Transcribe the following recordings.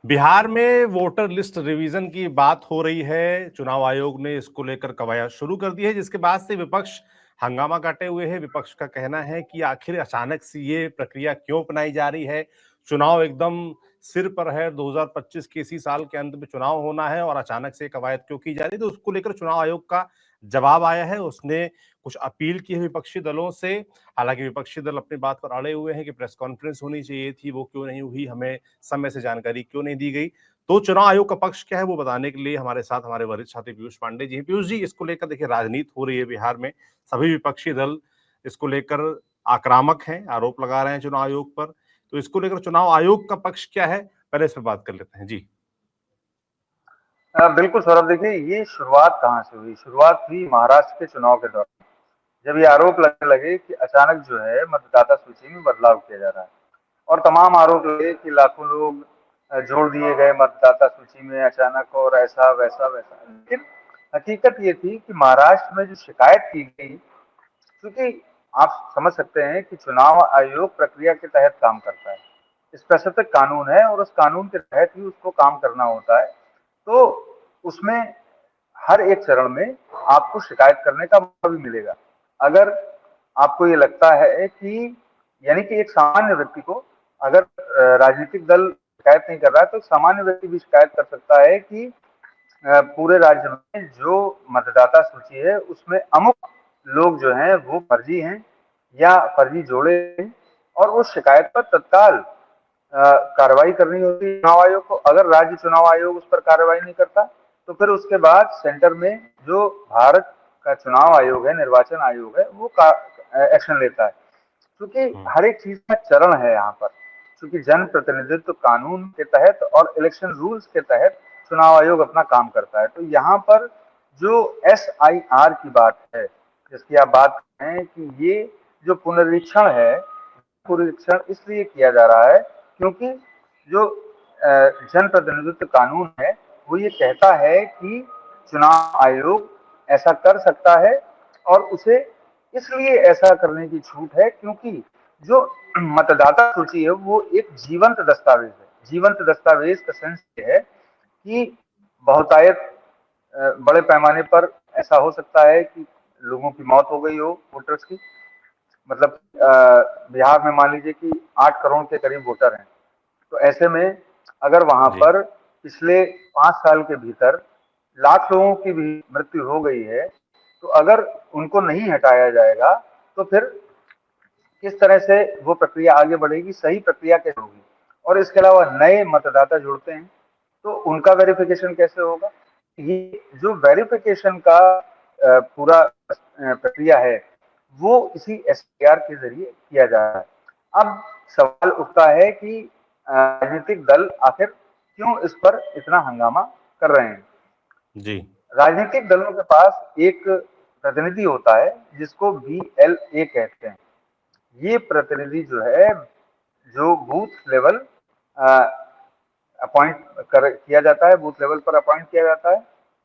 बिहार में voter list revision की बात हो रही है। चुनाव आयोग ने इसको लेकर कवायद शुरू कर दी है, जिसके बाद से विपक्ष हंगामा काटे हुए है। विपक्ष का कहना है कि आखिर अचानक से ये प्रक्रिया क्यों अपनाई जा रही है। चुनाव एकदम सिर पर है, 2025 के इसी साल के अंत में चुनाव होना है और अचानक से कवायद क्यों की जा रही है। तो उसको लेकर चुनाव आयोग का जवाब आया है। उसने कुछ अपील की है विपक्षी दलों से। हालांकि विपक्षी दल अपनी बात पर अड़े हुए हैं कि प्रेस कॉन्फ्रेंस होनी चाहिए थी, वो क्यों नहीं हुई, हमें समय से जानकारी क्यों नहीं दी गई। तो चुनाव आयोग का पक्ष क्या है वो बताने के लिए हमारे साथ हमारे वरिष्ठ साथी पीयूष पांडे जी हैं। पीयूष जी, इसको लेकर देखिए राजनीति हो रही है बिहार में। सभी विपक्षी दल इसको लेकर आक्रामक हैं, आरोप लगा रहे हैं चुनाव आयोग पर। तो इसको लेकर चुनाव आयोग का पक्ष क्या है, पहले इस पर बात कर लेते हैं जी। बिल्कुल सौरभ, देखिए ये शुरुआत कहाँ से हुई। शुरुआत हुई महाराष्ट्र के चुनाव के दौरान, जब ये आरोप लगने लगे कि अचानक जो है मतदाता सूची में बदलाव किया जा रहा है और तमाम आरोप लगे कि लाखों लोग जोड़ दिए गए मतदाता सूची में अचानक, और ऐसा वैसा वैसा। लेकिन हकीकत ये थी कि महाराष्ट्र में जो शिकायत की गई, क्योंकि आप समझ सकते हैं कि चुनाव आयोग प्रक्रिया के तहत काम करता है, स्पेसिफिक कानून है और उस कानून के तहत ही उसको काम करना होता है। तो उसमें हर एक चरण में आपको शिकायत करने का मौका भी मिलेगा। अगर आपको ये लगता है कि, यानी कि एक सामान्य व्यक्ति को, अगर राजनीतिक दल शिकायत नहीं कर रहा है तो सामान्य व्यक्ति भी शिकायत कर सकता है कि पूरे राज्य में जो मतदाता सूची है उसमें अमुक लोग जो हैं वो फर्जी हैं या फर्जी जोड़े हैं, और उस शिकायत पर तत्काल कार्रवाई करनी होती है चुनाव आयोग को। अगर राज्य चुनाव आयोग उस पर कार्रवाई नहीं करता तो फिर उसके बाद सेंटर में जो भारत का चुनाव आयोग है, निर्वाचन आयोग है, वो एक्शन लेता है। क्योंकि हर एक चीज में चरण है यहाँ पर, क्योंकि जन प्रतिनिधित्व कानून के तहत और इलेक्शन रूल्स के तहत चुनाव आयोग अपना काम करता है। तो यहाँ पर जो SIR की बात है, जिसकी आप बात करें कि ये जो पुनरीक्षण है, पुनरीक्षण इसलिए किया जा रहा है क्योंकि जो जन प्रतिनिधित्व कानून है वो ये कहता है कि चुनाव आयोग ऐसा कर सकता है, और उसे इसलिए ऐसा करने की छूट है क्योंकि जो मतदाता सूची है वो एक जीवंत दस्तावेज है। जीवंत दस्तावेज का सेंस ये है कि बहुतायत बड़े पैमाने पर ऐसा हो सकता है कि लोगों की मौत हो गई हो, वोटर्स की। मतलब बिहार में मान लीजिए कि 8 करोड़ के करीब वोटर हैं। तो ऐसे में अगर वहां जी पर पिछले 5 साल के भीतर लाख लोगों की भी मृत्यु हो गई है, तो अगर उनको नहीं हटाया जाएगा तो फिर किस तरह से वो प्रक्रिया आगे बढ़ेगी, सही प्रक्रिया कैसे होगी। और इसके अलावा नए मतदाता जुड़ते हैं तो उनका वेरिफिकेशन कैसे होगा। ये जो वेरिफिकेशन का पूरा प्रक्रिया है वो इसी SIR के जरिए किया जा रहा है। अब सवाल उठता है कि राजनीतिक दल आखिर क्यों इस पर इतना हंगामा कर रहे हैं। जी राजनीतिक दलों के पास एक प्रतिनिधि होता है जिसको BLA कहते हैं। ये प्रतिनिधि जो है, जो बूथ लेवल अपॉइंट कर किया जाता है, बूथ लेवल पर अपॉइंट किया जाता है।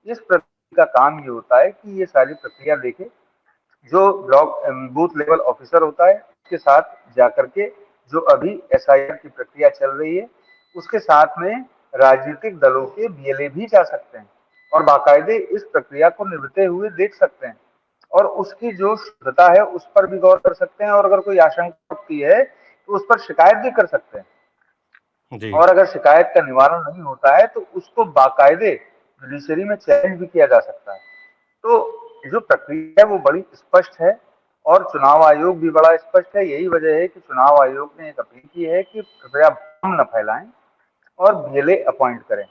इस प्रतिनिधि का काम ये होता है कि ये सारी प्रक्रिया देखे। जो ब्लॉक बूथ लेवल ऑफिसर होता है उसके साथ जाकर के, जो अभी SIR की प्रक्रिया चल रही है उसके साथ में राजनीतिक दलों के BLA भी जा सकते हैं और बाकायदे इस प्रक्रिया को निभते हुए देख सकते हैं, और उसकी जो शुद्धता है उस पर भी गौर कर सकते हैं, और अगर कोई आशंका होती है तो उस पर शिकायत भी कर सकते हैं। जी और अगर शिकायत का निवारण नहीं होता है तो उसको बाकायदे जुडिशरी में चैलेंज भी किया जा सकता है। तो जो प्रक्रिया है वो बड़ी स्पष्ट है और चुनाव आयोग भी बड़ा स्पष्ट है। यही वजह है कि चुनाव आयोग ने एक अपील की है कि कृपया भ्रम न फैलाएं और BLA अपॉइंट करें।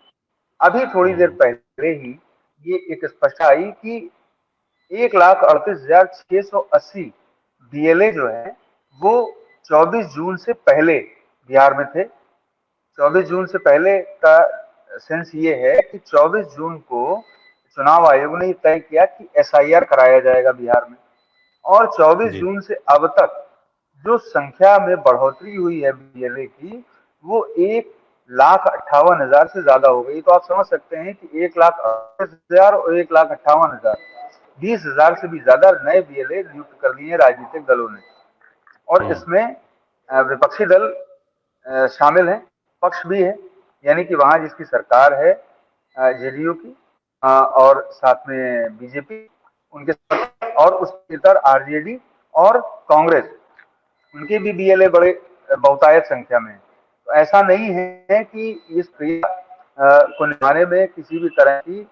अभी थोड़ी देर पहले ही ये एक स्पष्टता आई कि 1,38,680 BLA जो है वो 24 जून से पहले बिहार में थे। 24 जून से पहले का सेंस ये है कि 24 जून को चुनाव आयोग ने तय किया कि SIR कराया जाएगा बिहार में, और 24 जी जून से अब तक जो संख्या में बढ़ोतरी हुई है BLA की, वो 1,58,000 से ज्यादा हो गई। तो आप समझ सकते हैं कि 1,38,000 और 1,58,000, 20,000 से भी ज्यादा नए BLA नियुक्त कर लिए राजनीतिक दलों ने। और इसमें विपक्षी दल शामिल हैं, पक्ष भी है। यानी कि वहां जिसकी सरकार है जेडीयू की, और साथ में बीजेपी उनके साथ, और उसके इतर आरजेडी और कांग्रेस, उनके भी बीएलए बड़े बहुतायत संख्या में है। तो ऐसा नहीं है कि इस क्रिया को निभाने में किसी भी तरह की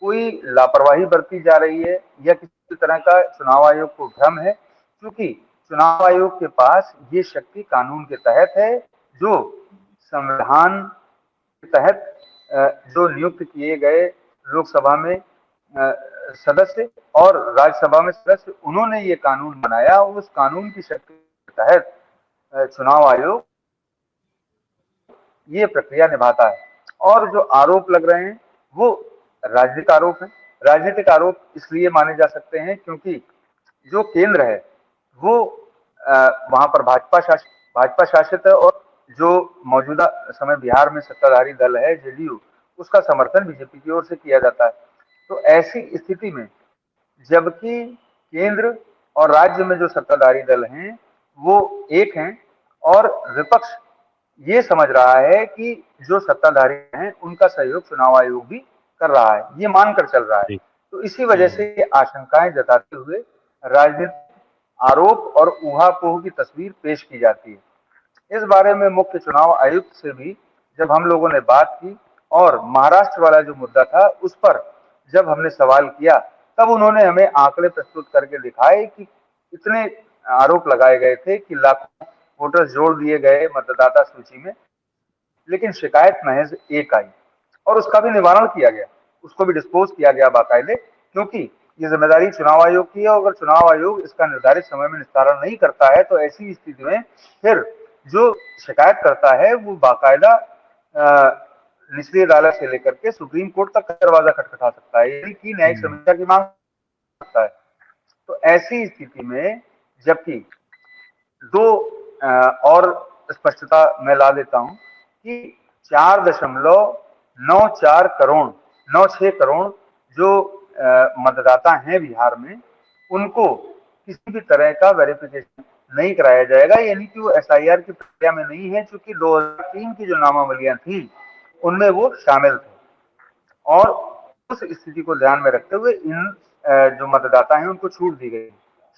कोई लापरवाही बरती जा रही है या किसी तरह का चुनाव आयोग को भ्रम है, क्योंकि चुनाव आयोग के पास ये शक्ति कानून के तहत है, जो संविधान के तहत जो नियुक्त किए गए लोकसभा में सदस्य और राज्यसभा में सदस्य, उन्होंने ये कानून बनाया और उस कानून की शक्ति के तहत चुनाव आयोग ये प्रक्रिया निभाता है। और जो आरोप लग रहे हैं वो राजनीतिक आरोप है। राजनीतिक आरोप इसलिए माने जा सकते हैं क्योंकि जो केंद्र है वो वहां पर भाजपा शासित है, और जो मौजूदा समय बिहार में सत्ताधारी दल है जेडीयू, उसका समर्थन बीजेपी की ओर से किया जाता है। तो ऐसी स्थिति में जबकि केंद्र और राज्य में जो सत्ताधारी दल हैं वो एक हैं, और विपक्ष ये समझ रहा है कि जो सत्ताधारी हैं उनका सहयोग चुनाव आयोग भी कर रहा है, ये मानकर चल रहा है। जी। तो इसी वजह से ये आशंकाएं जताते हुए राजनीतिक आरोप और ऊहापोह की तस्वीर पेश की जाती है। इस बारे में मुख्य चुनाव आयुक्त से भी जब हम लोगों ने बात की और महाराष्ट्र वाला जो मुद्दा था उस पर जब हमने सवाल किया, तब उन्होंने हमें आंकड़े प्रस्तुत करके दिखाए कि इतने आरोप लगाए गए थे कि लाखों वोटर्स जोड़ दिए गए मतदाता सूची में, लेकिन शिकायत महज एक आई और उसका भी निवारण किया गया, उसको भी डिस्पोज किया गया बाकायदे, क्योंकि ये जिम्मेदारी चुनाव आयोग की है। अगर चुनाव आयोग इसका निर्धारित समय में निस्तारण नहीं करता है तो ऐसी स्थिति में फिर जो शिकायत करता है वो बाकायदा निचली अदालत से लेकर के सुप्रीम कोर्ट तक दरवाजा खटखटा सकता है, यानी कि न्यायिक समीक्षा की मांग सकता है। तो ऐसी स्थिति में जबकि दो और स्पष्टता मैं ला देता हूं कि 4.94 करोड़ 96 करोड़ जो मतदाता हैं बिहार में, उनको किसी भी तरह का वेरिफिकेशन नहीं कराया जाएगा, यानी कि वो एसआईआर की प्रक्रिया में नहीं है, चूंकि 2003 की जो नामावलियां थी उनमें वो शामिल थे। और उस स्थिति को ध्यान में रखते हुए इन जो मतदाता हैं उनको छूट दी गई।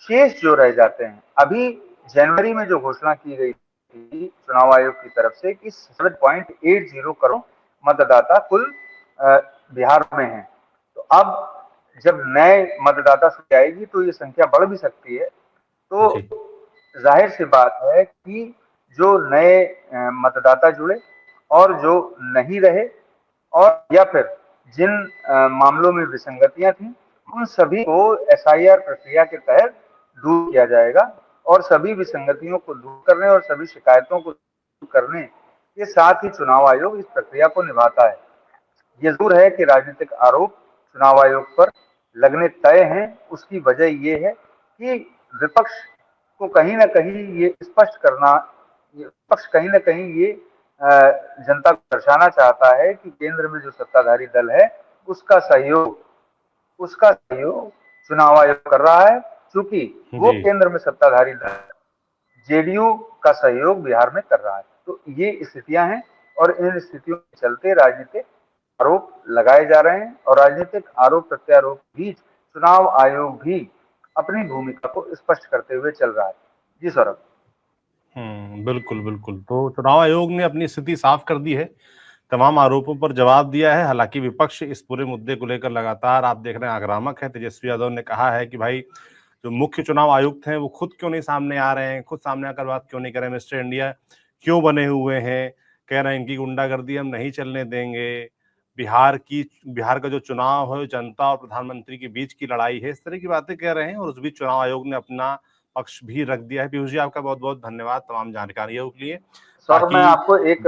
शेष जो रह जाते हैं, अभी जनवरी में जो घोषणा की गई थी चुनाव आयोग की तरफ से कि 7.80 करोड़ मतदाता कुल बिहार में हैं, तो अब जब नए मतदाता सूची आएगी तो ये संख्या बढ़ भी सकती है। तो जाहिर सी बात है कि जो नए मतदाता जुड़े और जो नहीं रहे, और या फिर जिन मामलों में विसंगतियां थी, उन सभी को एसआईआर प्रक्रिया के तहत दूर किया जाएगा, और सभी विसंगतियों को दूर करने और सभी शिकायतों को दूर करने के साथ ही चुनाव आयोग इस प्रक्रिया को निभाता है। ये जरूर है कि राजनीतिक आरोप चुनाव आयोग पर लगने तय हैं। उसकी वजह ये है कि विपक्ष को कहीं ना कहीं ये स्पष्ट करना, विपक्ष कहीं ना कहीं ये जनता को दर्शाना चाहता है कि केंद्र में जो सत्ताधारी दल है उसका सहयोग चुनाव आयोग कर रहा है, क्योंकि वो केंद्र में सत्ताधारी दल जेडीयू का सहयोग बिहार में कर रहा है। तो ये स्थितियां हैं और इन स्थितियों के चलते राजनीतिक आरोप लगाए जा रहे हैं, और राजनीतिक आरोप प्रत्यारोप के बीच चुनाव आयोग भी अपनी भूमिका को स्पष्ट करते हुए चल रहा है। जी सौरभ। बिल्कुल बिल्कुल। तो चुनाव आयोग ने अपनी स्थिति साफ कर दी है, तमाम आरोपों पर जवाब दिया है। हालांकि विपक्ष इस पूरे मुद्दे को लेकर लगातार आप देख रहे हैं आक्रामक है। तेजस्वी यादव ने कहा है कि भाई जो मुख्य चुनाव आयुक्त हैं वो खुद क्यों नहीं सामने आ रहे हैं, खुद सामने आकर बात क्यों नहीं कर रहे हैं, मिस्टर इंडिया क्यों बने हुए हैं, कह रहे हैं इनकी गुंडागर्दी हम नहीं चलने देंगे, बिहार का जो चुनाव है जनता और प्रधानमंत्री के बीच की लड़ाई है, इस तरह की बातें कह रहे हैं। और उस बीच चुनाव आयोग ने अपना पक्ष भी रख दिया है। पीयूष जी आपका बहुत बहुत धन्यवाद तमाम जानकारियों के लिए। सर मैं आपको एक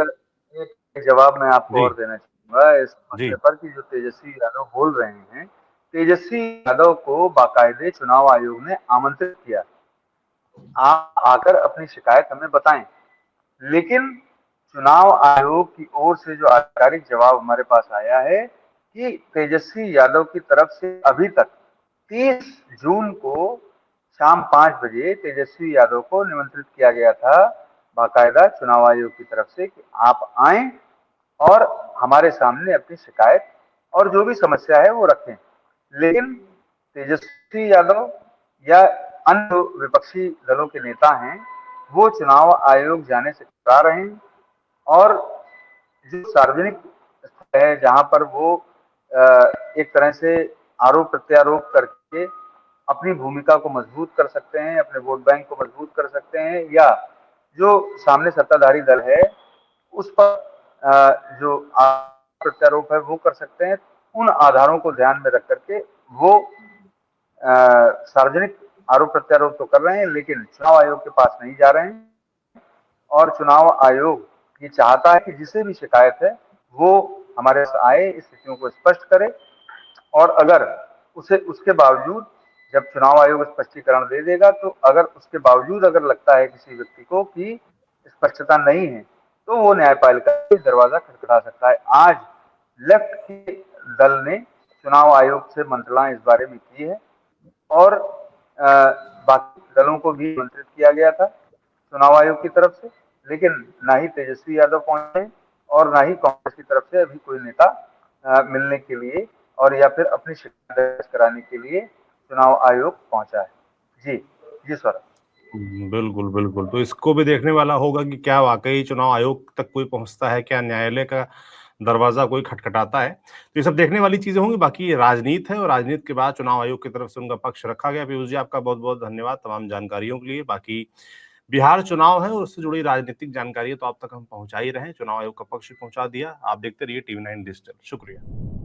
जवाब मैं आपको और देना चाहूंगा इस मसले पर कि जो तेजस्वी यादव बोल रहे हैं, तेजस्वी यादव को बाकायदे चुनाव आयोग ने आमंत्रित किया, आप आकर अपनी शिकायत हमें बताएं, लेकिन चुनाव आयोग की ओर से जो आधिकारिक जवाब हमारे पास आया है कि तेजस्वी यादव की तरफ से अभी तक 30 जून को शाम 5 बजे तेजस्वी यादव को निमंत्रित किया गया था बाकायदा चुनाव आयोग की तरफ से कि आप आए और हमारे सामने अपनी शिकायत और जो भी समस्या है वो रखें। लेकिन तेजस्वी यादव या अन्य जो विपक्षी दलों के नेता हैं, वो चुनाव आयोग जाने से कतरा रहे हैं और जो सार्वजनिक स्थल है जहां पर वो एक तरह से आरोप प्रत्यारोप करके अपनी भूमिका को मजबूत कर सकते हैं, अपने वोट बैंक को मजबूत कर सकते हैं, या जो सामने सत्ताधारी दल है उस पर जो आरोप प्रत्यारोप है वो कर सकते हैं। उन आधारों को ध्यान में रख करके वो सार्वजनिक आरोप प्रत्यारोप तो कर रहे हैं, लेकिन चुनाव आयोग के पास नहीं जा रहे हैं। और चुनाव आयोग ये चाहता है कि जिसे भी शिकायत है वो हमारे पास आए, इस स्थितियों को स्पष्ट करे, और अगर उसे उसके बावजूद जब चुनाव आयोग स्पष्टीकरण दे देगा, तो अगर उसके बावजूद अगर लगता है किसी व्यक्ति को कि स्पष्टता नहीं है, तो वो न्यायपालिका का दरवाजा खटखटा सकता है। आज लेफ्ट के दल ने चुनाव आयोग से मंत्रणा इस बारे में की है और बाकी दलों को भी आमंत्रित किया गया था चुनाव आयोग की तरफ से, लेकिन ना ही तेजस्वी यादव पहुंचे और ना ही कांग्रेस की तरफ से अभी कोई नेता मिलने के लिए और या फिर अपनी शिकायत दर्ज कराने के लिए चुनाव आयोग पहुंचा है। जी जी सर। बिल्कुल बिल्कुल, तो इसको भी देखने वाला होगा कि क्या वाकई चुनाव आयोग तक कोई पहुंचता है, क्या न्यायालय का दरवाजा कोई खटखटाता है। तो ये सब देखने वाली चीजें होंगी। बाकी ये राजनीति है और राजनीति के बाद चुनाव आयोग की तरफ से उनका पक्ष रखा गया। पीयूष जी, आपका बहुत बहुत धन्यवाद तमाम जानकारियों के लिए। बाकी बिहार चुनाव है और उससे जुड़ी राजनीतिक जानकारी तो आप तक हम पहुंचा ही रहे हैं, चुनाव आयोग का पक्ष भी पहुंचा दिया। आप देखते रहिए टीवी 9 डिजिटल। शुक्रिया।